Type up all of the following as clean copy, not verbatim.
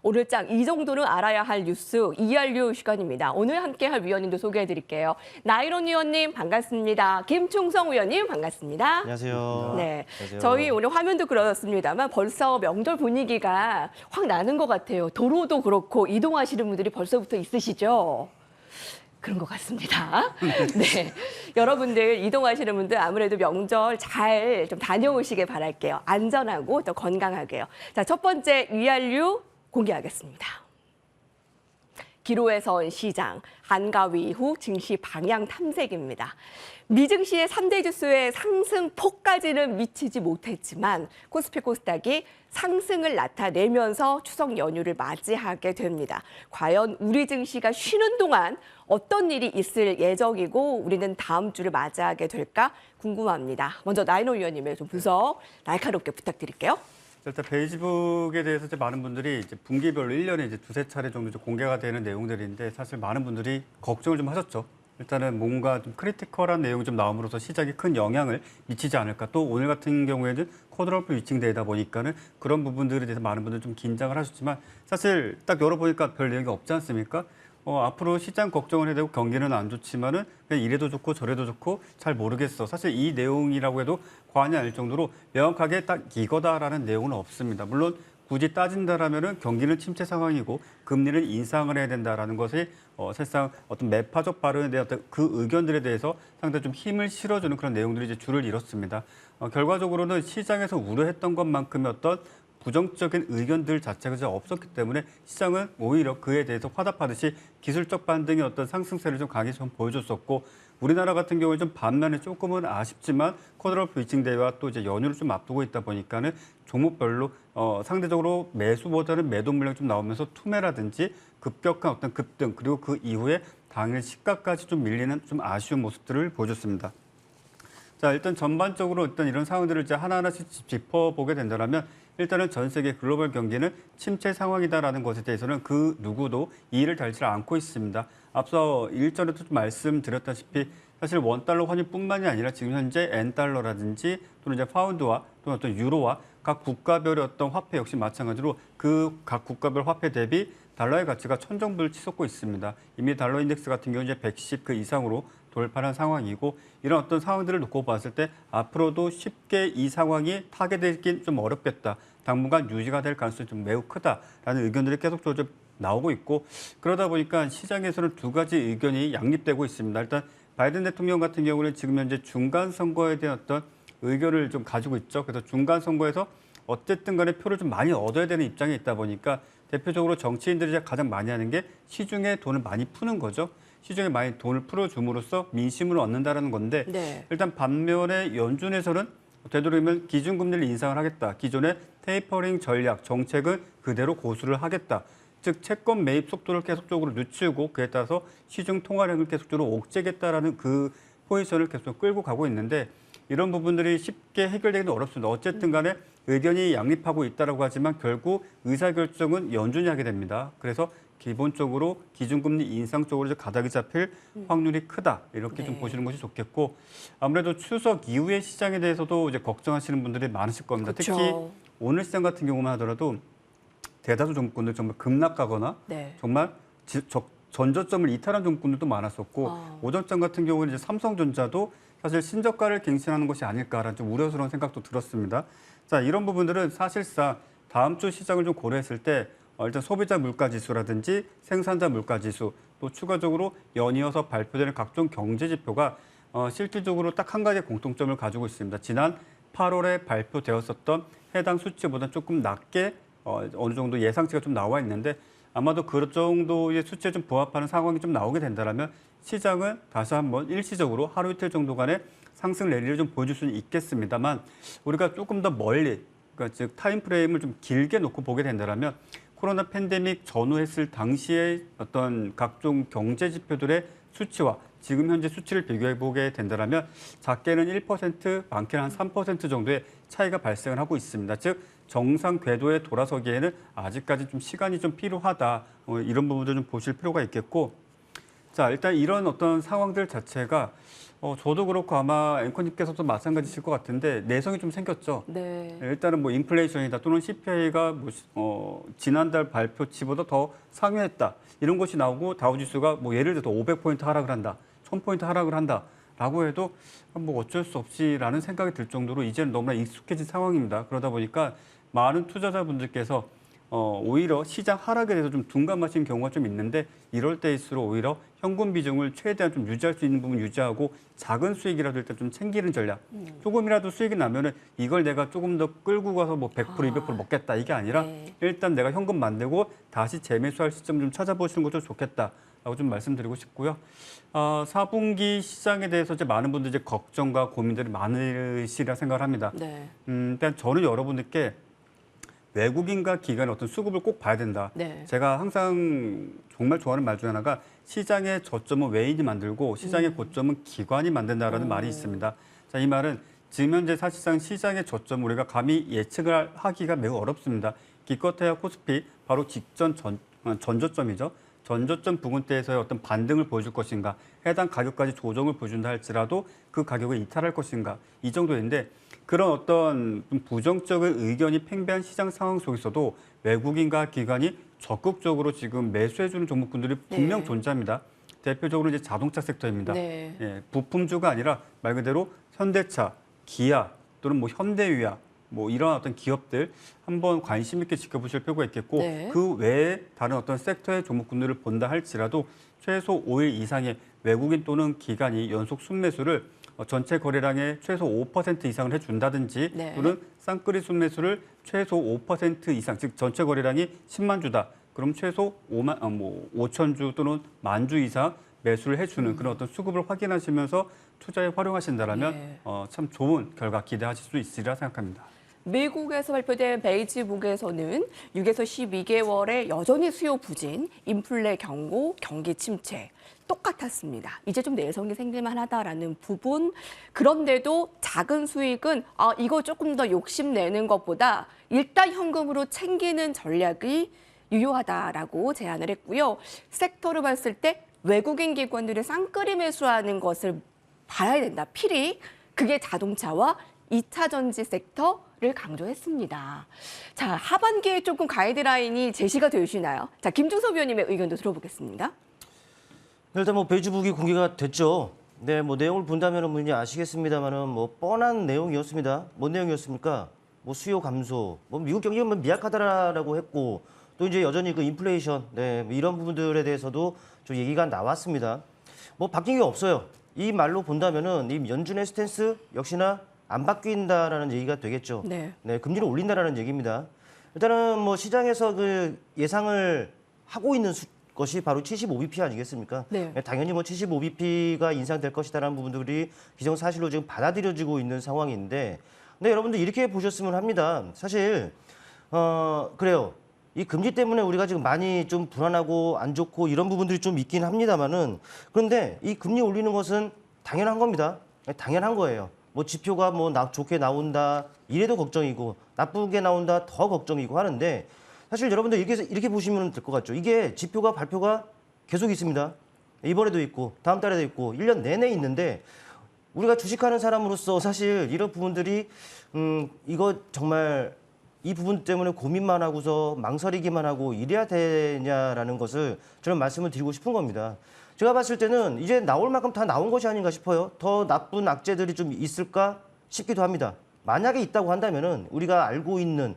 오늘 짝 이 정도는 알아야 할 뉴스 ERU 시간입니다. 오늘 함께할 위원님도 소개해드릴게요. 나이론 위원님 반갑습니다. 김충성 위원님 반갑습니다. 안녕하세요. 네, 안녕하세요. 저희 오늘 화면도 그렇습니다만 벌써 명절 분위기가 확 나는 것 같아요. 도로도 그렇고 이동하시는 분들이 벌써부터 있으시죠? 그런 것 같습니다. 네, 여러분들 이동하시는 분들 아무래도 명절 잘 좀 다녀오시길 바랄게요. 안전하고 또 건강하게요. 자, 첫 번째 ERU 공개하겠습니다. 기로에선 시장, 한가위 후 증시 방향 탐색입니다. 미증시의 3대 지수의 상승폭까지는 미치지 못했지만 코스피 코스닥이 상승을 나타내면서 추석 연휴를 맞이하게 됩니다. 과연 우리 증시가 쉬는 동안 어떤 일이 있을 예정이고 우리는 다음 주를 맞이하게 될까 궁금합니다. 먼저 나인호 위원님의 좀 분석 날카롭게 부탁드릴게요. 일단 페이스북에 대해서 이제 많은 분들이 이제 분기별로 1년에 이제 두세 차례 정도 좀 공개가 되는 내용들인데 사실 많은 분들이 걱정을 좀 하셨죠. 일단은 뭔가 좀 크리티컬한 내용이 좀 나옴으로써 시장에 큰 영향을 미치지 않을까. 또 오늘 같은 경우에는 쿼드러플 위칭되다 보니까는 그런 부분들에 대해서 많은 분들이 좀 긴장을 하셨지만 사실 딱 열어보니까 별 내용이 없지 않습니까? 앞으로 시장 걱정을 해야 되고 경기는 안 좋지만은 그냥 이래도 좋고 저래도 좋고 잘 모르겠어. 사실 이 내용이라고 해도 과언이 아닐 정도로 명확하게 딱 이거다라는 내용은 없습니다. 물론 굳이 따진다라면은 경기는 침체 상황이고 금리는 인상을 해야 된다라는 것이 사실상 어떤 매파적 발언에 대한 어떤 그 의견들에 대해서 상당히 좀 힘을 실어주는 그런 내용들이 이제 줄을 이뤘습니다. 결과적으로는 시장에서 우려했던 것만큼의 어떤 부정적인 의견들 자체가 이제 없었기 때문에 시장은 오히려 그에 대해서 화답하듯이 기술적 반등의 어떤 상승세를 좀 강하게 좀 보여줬었고 우리나라 같은 경우에 좀 반면에 조금은 아쉽지만 쿼드러플 위칭 대회와 또 이제 연휴를 좀 앞두고 있다 보니까는 종목별로 상대적으로 매수보다는 매도 물량이 좀 나오면서 투매라든지 급격한 어떤 급등 그리고 그 이후에 당일 시가까지 좀 밀리는 좀 아쉬운 모습들을 보여줬습니다. 자, 일단 전반적으로 일단 이런 상황들을 이제 하나하나씩 짚어보게 된다면 일단은 전 세계 글로벌 경기는 침체 상황이다라는 것에 대해서는 그 누구도 이의를 달지 않고 있습니다. 앞서 일전에도 좀 말씀드렸다시피 사실 원달러 환율뿐만이 아니라 지금 현재 엔달러라든지 또는 이제 파운드와 또는 어떤 유로와 각 국가별의 어떤 화폐 역시 마찬가지로 그 각 국가별 화폐 대비 달러의 가치가 천정부를 치솟고 있습니다. 이미 달러 인덱스 같은 경우 이제 110 그 이상으로 돌파한 상황이고 이런 어떤 상황들을 놓고 봤을 때 앞으로도 쉽게 이 상황이 타개되긴 좀 어렵겠다. 당분간 유지가 될 가능성이 좀 매우 크다라는 의견들이 계속적으로 좀 나오고 있고 그러다 보니까 시장에서는 두 가지 의견이 양립되고 있습니다. 일단 바이든 대통령 같은 경우는 지금 현재 중간 선거에 대한 어떤 의견을 좀 가지고 있죠. 그래서 중간 선거에서 어쨌든 간에 표를 좀 많이 얻어야 되는 입장에 있다 보니까 대표적으로 정치인들이 가장 많이 하는 게 시중에 돈을 많이 푸는 거죠. 시중에 많이 돈을 풀어줌으로써 민심을 얻는다는 건데 네. 일단 반면에 연준에서는 되도록이면 기준금리를 인상을 하겠다. 기존의 테이퍼링 전략, 정책은 그대로 고수를 하겠다. 즉 채권 매입 속도를 계속적으로 늦추고 그에 따라서 시중 통화량을 계속적으로 옥죄겠다라는 그 포지션을 계속 끌고 가고 있는데 이런 부분들이 쉽게 해결되기는 어렵습니다. 어쨌든 간에 의견이 양립하고 있다고 하지만 결국 의사결정은 연준이 하게 됩니다. 그래서 기본적으로 기준금리 인상 쪽으로 가닥이 잡힐 확률이 크다. 이렇게 좀 보시는 것이 좋겠고 아무래도 추석 이후의 시장에 대해서도 이제 걱정하시는 분들이 많으실 겁니다. 그렇죠. 특히 오늘 시장 같은 경우만 하더라도 대다수 종목군들 정말 급락가거나 네. 정말 전저점을 이탈한 종목군들도 많았었고 오전장 같은 경우는 이제 삼성전자도 사실 신저가를 갱신하는 것이 아닐까라는 좀 우려스러운 생각도 들었습니다. 자, 이런 부분들은 사실상 다음 주 시장을 좀 고려했을 때 일단 소비자 물가지수라든지 생산자 물가지수 또 추가적으로 연이어서 발표되는 각종 경제 지표가 실질적으로 딱 한 가지 공통점을 가지고 있습니다. 지난 8월에 발표되었었던 해당 수치보다 조금 낮게 어느 정도 예상치가 좀 나와 있는데 아마도 그 정도의 수치에 좀 부합하는 상황이 좀 나오게 된다면 시장은 다시 한번 일시적으로 하루 이틀 정도 간의 상승 랠리를 좀 보여줄 수는 있겠습니다만 우리가 조금 더 멀리 그러니까 즉 타임 프레임을 좀 길게 놓고 보게 된다면 코로나 팬데믹 전후했을 당시의 어떤 각종 경제 지표들의 수치와 지금 현재 수치를 비교해 보게 된다면 작게는 1%, 많게는 한 3% 정도의 차이가 발생을 하고 있습니다. 즉 정상 궤도에 돌아서기에는 아직까지 좀 시간이 좀 필요하다. 이런 부분도 좀 보실 필요가 있겠고 자, 일단 이런 어떤 상황들 자체가 저도 그렇고 아마 앵커님께서도 마찬가지실 것 같은데 내성이 좀 생겼죠. 네. 일단은 뭐 인플레이션이다 또는 CPI가 지난달 발표치보다 더 상회했다. 이런 것이 나오고 다우지수가 뭐 예를 들어서 500포인트 하락을 한다. 1000포인트 하락을 한다라고 해도 뭐 어쩔 수 없이라는 생각이 들 정도로 이제는 너무나 익숙해진 상황입니다. 그러다 보니까 많은 투자자분들께서 오히려 시장 하락에 대해서 좀 둔감하신 경우가 좀 있는데 이럴 때일수록 오히려 현금 비중을 최대한 좀 유지할 수 있는 부분 유지하고 작은 수익이라도 일단 좀 챙기는 전략. 조금이라도 수익이 나면은 이걸 내가 조금 더 끌고 가서 뭐 100%, 200% 먹겠다 이게 아니라 네. 일단 내가 현금 만들고 다시 재매수할 시점 좀 찾아보시는 것도 좋겠다라고 좀 말씀드리고 싶고요. 4분기 시장에 대해서 이제 많은 분들이 이제 걱정과 고민들이 많으시리라 생각을 합니다. 네. 일단 저는 여러분들께 외국인과 기관의 어떤 수급을 꼭 봐야 된다. 네. 제가 항상 정말 좋아하는 말 중에 하나가 시장의 저점은 외인이 만들고 시장의 고점은 기관이 만든다라는 말이 있습니다. 자, 이 말은 지금 현재 사실상 시장의 저점 우리가 감히 예측을 하기가 매우 어렵습니다. 기껏해야 코스피 바로 직전 전저점이죠. 전저점 부근대에서의 어떤 반등을 보여줄 것인가, 해당 가격까지 조정을 보여준다 할지라도 그 가격을 이탈할 것인가 이 정도인데 그런 어떤 좀 부정적인 의견이 팽배한 시장 상황 속에서도 외국인과 기관이 적극적으로 지금 매수해주는 종목군들이 분명 네. 존재합니다. 대표적으로 이제 자동차 섹터입니다. 네. 예, 부품주가 아니라 말 그대로 현대차, 기아 또는 뭐 현대유야 뭐 이런 어떤 기업들 한번 관심 있게 지켜보실 필요가 있겠고 네. 그 외에 다른 어떤 섹터의 종목군들을 본다 할지라도 최소 5일 이상의 외국인 또는 기관이 연속 순매수를 전체 거래량의 최소 5% 이상을 해준다든지 네. 또는 쌍끌이 순매수를 최소 5% 이상, 즉 전체 거래량이 10만 주다. 그럼 최소 5천 주 또는 1만 주 이상 매수를 해주는 그런 어떤 수급을 확인하시면서 투자에 활용하신다라면 네. 참 좋은 결과 기대하실 수 있으리라 생각합니다. 미국에서 발표된 베이지북에서는 6에서 12개월에 여전히 수요 부진, 인플레 경고, 경기 침체 똑같았습니다. 이제 좀 내성이 생길만하다라는 부분. 그런데도 작은 수익은 이거 조금 더 욕심내는 것보다 일단 현금으로 챙기는 전략이 유효하다라고 제안을 했고요. 섹터를 봤을 때 외국인 기관들이 쌍끌이 매수하는 것을 봐야 된다. 필히 그게 자동차와 2차 전지 섹터를 강조했습니다. 자, 하반기에 조금 가이드라인이 제시가 되시나요? 자, 김중섭 위원님의 의견도 들어보겠습니다. 일단 뭐 베이지북이 공개가 됐죠. 네, 뭐 내용을 본다면은 뭐 이제 아시겠습니다만은 뭐 뻔한 내용이었습니다. 뭔 내용이었습니까? 뭐 수요 감소, 뭐 미국 경기가 뭐 미약하다라고 했고 또 이제 여전히 그 인플레이션, 네, 뭐 이런 부분들에 대해서도 좀 얘기가 나왔습니다. 뭐 바뀐 게 없어요. 이 말로 본다면은 이 연준의 스탠스 역시나 안 바뀐다라는 얘기가 되겠죠. 네. 네, 금리를 올린다라는 얘기입니다. 일단은 뭐 시장에서 그 예상을 하고 있는 것이 바로 75bp 아니겠습니까? 네. 당연히 뭐 75bp가 인상될 것이다라는 부분들이 기정사실로 지금 받아들여지고 있는 상황인데, 근데 여러분들 이렇게 보셨으면 합니다. 사실 그래요. 이 금리 때문에 우리가 지금 많이 좀 불안하고 안 좋고 이런 부분들이 좀 있긴 합니다만은 그런데 이 금리 올리는 것은 당연한 겁니다. 당연한 거예요. 뭐 지표가 뭐 좋게 나온다 이래도 걱정이고 나쁘게 나온다 더 걱정이고 하는데 사실 여러분들 이렇게 보시면 될 것 같죠. 이게 지표가 발표가 계속 있습니다. 이번에도 있고 다음 달에도 있고 1년 내내 있는데 우리가 주식하는 사람으로서 사실 이런 부분들이 이거 정말 이 부분 때문에 고민만 하고서 망설이기만 하고 이래야 되냐라는 것을 저는 말씀을 드리고 싶은 겁니다. 제가 봤을 때는 이제 나올 만큼 다 나온 것이 아닌가 싶어요. 더 나쁜 악재들이 좀 있을까 싶기도 합니다. 만약에 있다고 한다면은 우리가 알고 있는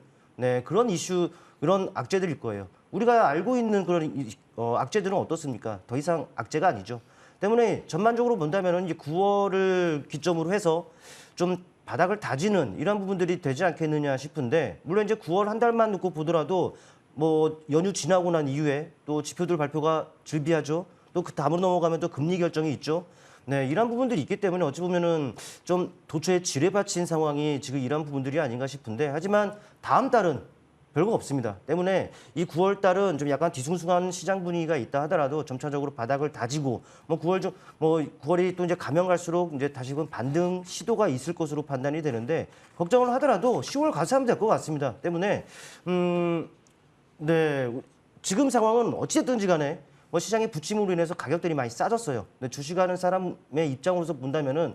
그런 이슈, 그런 악재들일 거예요. 우리가 알고 있는 그런 악재들은 어떻습니까? 더 이상 악재가 아니죠. 때문에 전반적으로 본다면은 이제 9월을 기점으로 해서 좀 바닥을 다지는 이런 부분들이 되지 않겠느냐 싶은데 물론 이제 9월 한 달만 놓고 보더라도 뭐 연휴 지나고 난 이후에 또 지표들 발표가 즐비하죠. 또 그 다음으로 넘어가면 또 금리 결정이 있죠. 네, 이런 부분들이 있기 때문에 어찌 보면은 좀 도처에 지뢰받친 상황이 지금 이런 부분들이 아닌가 싶은데 하지만 다음 달은 별거 없습니다. 때문에 이 9월 달은 좀 약간 뒤숭숭한 시장 분위기가 있다 하더라도 점차적으로 바닥을 다지고 뭐 9월이 또 이제 가면 갈수록 이제 다시금 반등 시도가 있을 것으로 판단이 되는데 걱정을 하더라도 10월 가서 하면 될 것 같습니다. 때문에 네, 지금 상황은 어찌됐든지 간에 뭐 시장의 부침으로 인해서 가격들이 많이 싸졌어요. 근데 주식하는 사람의 입장으로서 본다면은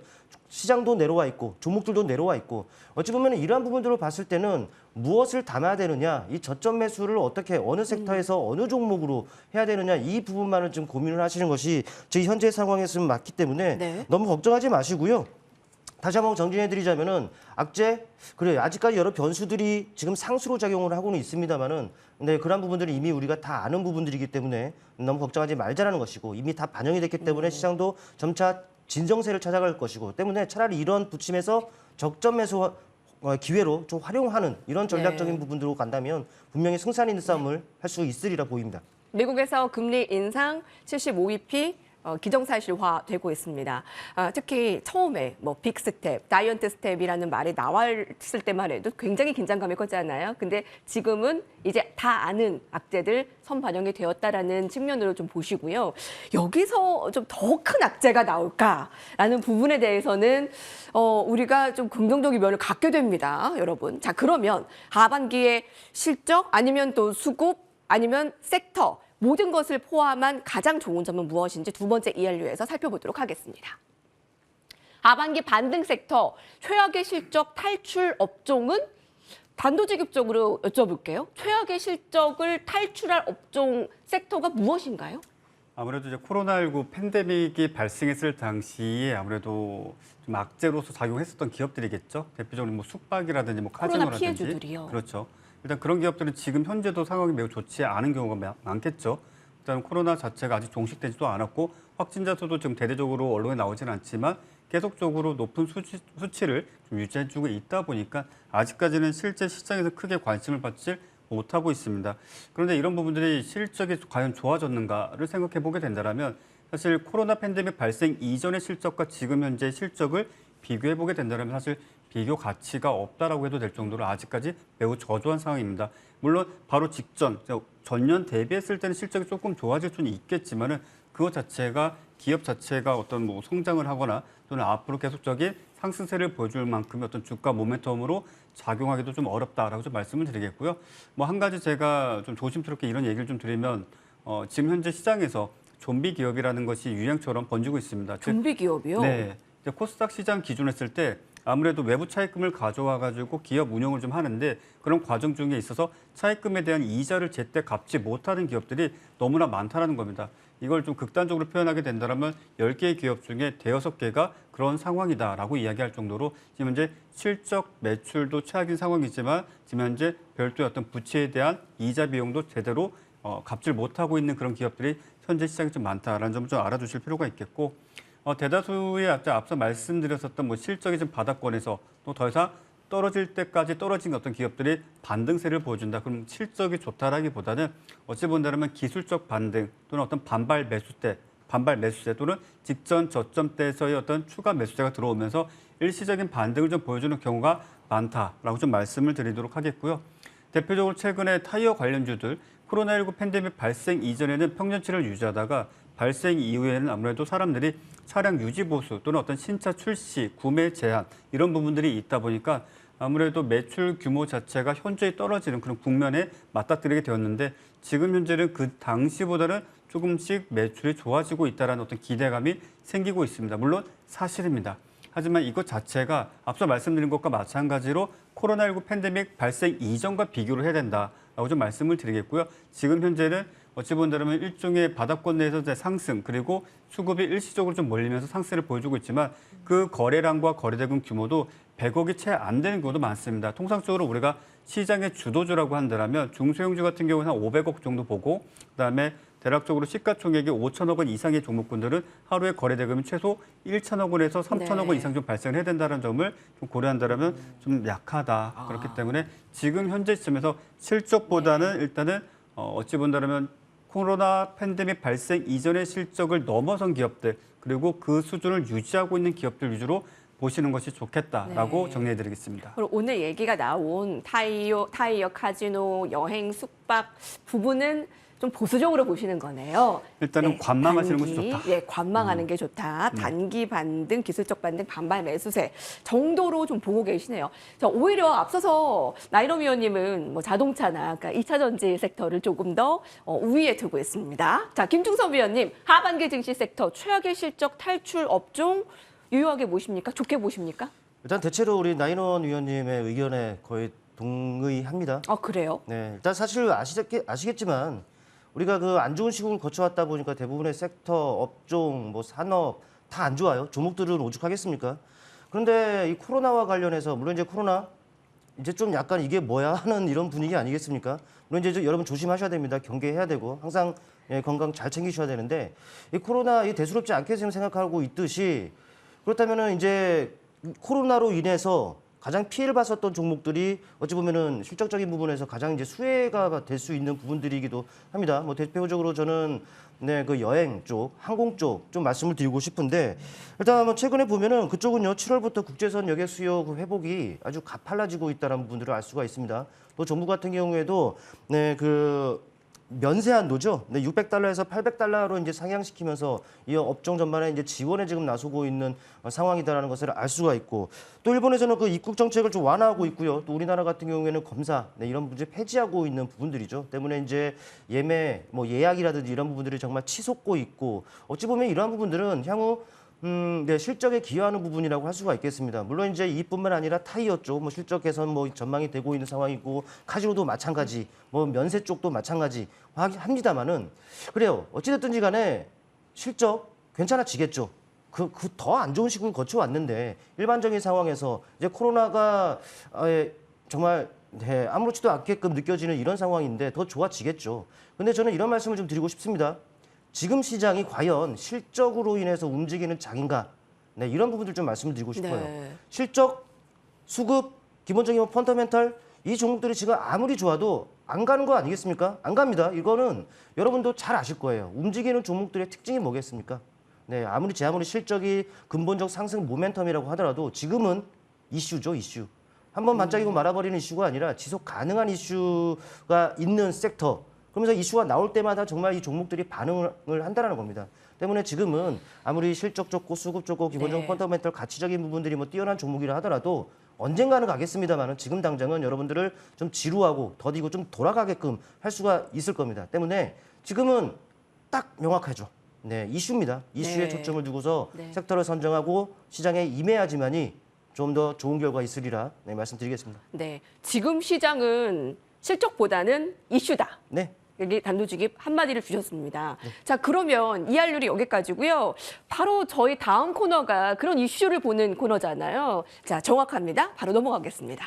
시장도 내려와 있고 종목들도 내려와 있고 어찌 보면 이러한 부분들을 봤을 때는 무엇을 담아야 되느냐, 이 저점 매수를 어떻게 어느 섹터에서 어느 종목으로 해야 되느냐 이 부분만을 좀 고민을 하시는 것이 저희 현재 상황에서는 맞기 때문에 네. 너무 걱정하지 마시고요. 다시 한번 정리해드리자면은 악재 그래 아직까지 여러 변수들이 지금 상수로 작용을 하고는 있습니다만은 근데 그런 부분들이 이미 우리가 다 아는 부분들이기 때문에 너무 걱정하지 말자라는 것이고 이미 다 반영이 됐기 때문에 시장도 점차 진정세를 찾아갈 것이고 때문에 차라리 이런 부침에서 적점 매수 기회로 좀 활용하는 이런 전략적인 네. 부분들로 간다면 분명히 승산 있는 싸움을 할 수 있으리라 보입니다. 미국에서 금리 인상 75bp 기정사실화되고 있습니다. 특히 처음에 뭐 빅스텝, 자이언트 스텝이라는 말이 나왔을 때만 해도 굉장히 긴장감이 컸잖아요. 근데 지금은 이제 다 아는 악재들 선반영이 되었다라는 측면으로 좀 보시고요. 여기서 좀 더 큰 악재가 나올까라는 부분에 대해서는 우리가 좀 긍정적인 면을 갖게 됩니다, 여러분. 자, 그러면 하반기에 실적 아니면 또 수급 아니면 섹터 모든 것을 포함한 가장 좋은 점은 무엇인지 두 번째 이한류에서 살펴보도록 하겠습니다. 하반기 반등 섹터, 최악의 실적 탈출 업종은 단도직입적으로 여쭤볼게요. 최악의 실적을 탈출할 업종 섹터가 무엇인가요? 아무래도 이제 코로나19 팬데믹이 발생했을 당시에 아무래도 좀 악재로서 작용했었던 기업들이겠죠. 대표적으로 뭐 숙박이라든지 뭐 코로나 카지노라든지. 피해주들이요. 그렇죠. 일단 그런 기업들은 지금 현재도 상황이 매우 좋지 않은 경우가 많겠죠. 일단 코로나 자체가 아직 종식되지도 않았고 확진자 수도 지금 대대적으로 언론에 나오지는 않지만 계속적으로 높은 수치를 좀 유지해주고 있다 보니까 아직까지는 실제 시장에서 크게 관심을 받지 못하고 있습니다. 그런데 이런 부분들이 실적이 과연 좋아졌는가를 생각해 보게 된다면 사실 코로나 팬데믹 발생 이전의 실적과 지금 현재 실적을 비교해 보게 된다면 사실 비교 가치가 없다라고 해도 될 정도로 아직까지 매우 저조한 상황입니다. 물론 바로 직전, 전년 대비했을 때는 실적이 조금 좋아질 수는 있겠지만은 그것 자체가 기업 자체가 어떤 뭐 성장을 하거나 또는 앞으로 계속적인 상승세를 보여줄 만큼의 어떤 주가 모멘텀으로 작용하기도 좀 어렵다라고 좀 말씀을 드리겠고요. 뭐 한 가지 제가 좀 조심스럽게 이런 얘기를 좀 드리면 지금 현재 시장에서 좀비 기업이라는 것이 유행처럼 번지고 있습니다. 좀비 기업이요? 네. 이제 코스닥 시장 기준 했을 때 아무래도 외부 차입금을 가져와 가지고 기업 운영을 좀 하는데 그런 과정 중에 있어서 차입금에 대한 이자를 제때 갚지 못하는 기업들이 너무나 많다는 겁니다. 이걸 좀 극단적으로 표현하게 된다면 10개의 기업 중에 5-6개가 그런 상황이다라고 이야기할 정도로 지금 현재 실적 매출도 최악인 상황이지만 지금 현재 별도의 어떤 부채에 대한 이자 비용도 제대로 갚질 못하고 있는 그런 기업들이 현재 시장에 좀 많다라는 점을 좀 알아주실 필요가 있겠고 대다수의 앞서 말씀드렸었던 뭐 실적이 좀 바닥권에서 또 더 이상 떨어질 때까지 떨어진 어떤 기업들이 반등세를 보여준다. 그럼 실적이 좋다라기보다는 어찌 본다면 기술적 반등 또는 어떤 반발 매수세 또는 직전 저점대에서의 어떤 추가 매수세가 들어오면서 일시적인 반등을 좀 보여주는 경우가 많다라고 좀 말씀을 드리도록 하겠고요. 대표적으로 최근에 타이어 관련주들 코로나19 팬데믹 발생 이전에는 평년치를 유지하다가 발생 이후에는 아무래도 사람들이 차량 유지 보수 또는 어떤 신차 출시, 구매 제한 이런 부분들이 있다 보니까 아무래도 매출 규모 자체가 현저히 떨어지는 그런 국면에 맞닥뜨리게 되었는데 지금 현재는 그 당시보다는 조금씩 매출이 좋아지고 있다는 어떤 기대감이 생기고 있습니다. 물론 사실입니다. 하지만 이것 자체가 앞서 말씀드린 것과 마찬가지로 코로나19 팬데믹 발생 이전과 비교를 해야 된다라고 좀 말씀을 드리겠고요. 지금 현재는 어찌 본다면 일종의 바닥권 내에서 상승 그리고 수급이 일시적으로 좀 몰리면서 상승을 보여주고 있지만 그 거래량과 거래대금 규모도 100억이 채 안 되는 경우도 많습니다. 통상적으로 우리가 시장의 주도주라고 한다면 중소형주 같은 경우는 한 500억 정도 보고 그다음에 대략적으로 시가총액이 5천억 원 이상의 종목군들은 하루에 거래대금이 최소 1천억 원에서 3천억 원 이상 좀 발생해야 된다는 점을 좀 고려한다면 좀 약하다. 그렇기 때문에 지금 현재 시점에서 실적보다는 일단은 어찌 본다면 코로나 팬데믹 발생 이전의 실적을 넘어선 기업들 그리고 그 수준을 유지하고 있는 기업들 위주로 보시는 것이 좋겠다라고 네. 정리해드리겠습니다. 그리고 오늘 얘기가 나온 타이어, 카지노, 여행, 숙박 부분은 좀 보수적으로 보시는 거네요. 일단은 관망하시는 것이 단기, 좋다. 예, 관망하는 게 좋다. 단기 반등, 기술적 반등, 반발 매수세 정도로 좀 보고 계시네요. 자, 오히려 앞서서 나이롬 위원님은 뭐 자동차나 그러니까 2차 전지 섹터를 조금 더 우위에 두고 있습니다. 자, 김충섭 위원님, 하반기 증시 섹터 최악의 실적 탈출 업종 유효하게 보십니까? 좋게 보십니까? 일단 대체로 우리 나인원 위원님의 의견에 거의 동의합니다. 그래요? 네, 일단 사실 아시겠지만 우리가 그 안 좋은 시국을 거쳐왔다 보니까 대부분의 섹터, 업종, 뭐 산업 다 안 좋아요. 종목들은 오죽하겠습니까? 그런데 이 코로나와 관련해서 물론 이제 코로나 이제 좀 약간 이게 뭐야 하는 이런 분위기 아니겠습니까? 물론 이제 여러분 조심하셔야 됩니다. 경계해야 되고 항상 건강 잘 챙기셔야 되는데 이 코로나 이 대수롭지 않게 지금 생각하고 있듯이 그렇다면은 이제 코로나로 인해서 가장 피해를 봤었던 종목들이 어찌 보면은 실적적인 부분에서 가장 이제 수혜가 될 수 있는 부분들이기도 합니다. 뭐 대표적으로 저는 그 여행 쪽, 항공 쪽 좀 말씀을 드리고 싶은데 일단 뭐 최근에 보면은 그쪽은요 7월부터 국제선 여객 수요 그 회복이 아주 가팔라지고 있다는 부분들을 알 수가 있습니다. 또 정부 같은 경우에도 그 면세한도죠. 네, 600달러에서 800달러로 이제 상향시키면서 이 업종 전반에 이제 지원에 지금 나서고 있는 상황이다라는 것을 알 수가 있고 또 일본에서는 그 입국 정책을 좀 완화하고 있고요. 또 우리나라 같은 경우에는 검사 이런 문제 폐지하고 있는 부분들이죠. 때문에 이제 예매, 뭐 예약이라든지 이런 부분들이 정말 치솟고 있고 어찌 보면 이러한 부분들은 향후 네, 실적에 기여하는 부분이라고 할 수가 있겠습니다. 물론 이제 이뿐만 아니라 타이어 쪽, 뭐 실적 개선 뭐 전망이 되고 있는 상황이고 카지노도 마찬가지, 뭐 면세 쪽도 마찬가지 합니다만은 그래요. 어찌됐든지 간에 실적 괜찮아지겠죠. 그 더 안 좋은 시국을 거쳐왔는데 일반적인 상황에서 이제 코로나가 정말 아무렇지도 않게끔 느껴지는 이런 상황인데 더 좋아지겠죠. 근데 저는 이런 말씀을 좀 드리고 싶습니다. 지금 시장이 과연 실적으로 인해서 움직이는 장인가? 네, 이런 부분들 좀 말씀을 드리고 싶어요. 네. 실적, 수급, 기본적인 뭐 펀더멘털 이 종목들이 지금 아무리 좋아도 안 가는 거 아니겠습니까? 안 갑니다. 이거는 여러분도 잘 아실 거예요. 움직이는 종목들의 특징이 뭐겠습니까? 네, 아무리 실적이 근본적 상승 모멘텀이라고 하더라도 지금은 이슈죠, 이슈. 한번 반짝이고 말아버리는 이슈가 아니라 지속 가능한 이슈가 있는 섹터. 그러면서 이슈가 나올 때마다 정말 이 종목들이 반응을 한다는 겁니다. 때문에 지금은 아무리 실적 좋고 수급 좋고 기본적 네. 펀더멘털 가치적인 부분들이 뭐 뛰어난 종목이라 하더라도 언젠가는 가겠습니다만은 지금 당장은 여러분들을 좀 지루하고 더디고 좀 돌아가게끔 할 수가 있을 겁니다. 때문에 지금은 딱 명확하죠. 네, 이슈입니다. 이슈에 네. 초점을 두고서 네. 섹터를 선정하고 시장에 임해야지만이 좀 더 좋은 결과 있으리라 말씀드리겠습니다. 네, 지금 시장은 실적보다는 이슈다. 네. 여기 단도직입 한마디를 주셨습니다. 자, 그러면 이할률이 여기까지고요. 바로 저희 다음 코너가 그런 이슈를 보는 코너잖아요. 자, 정확합니다. 바로 넘어가겠습니다.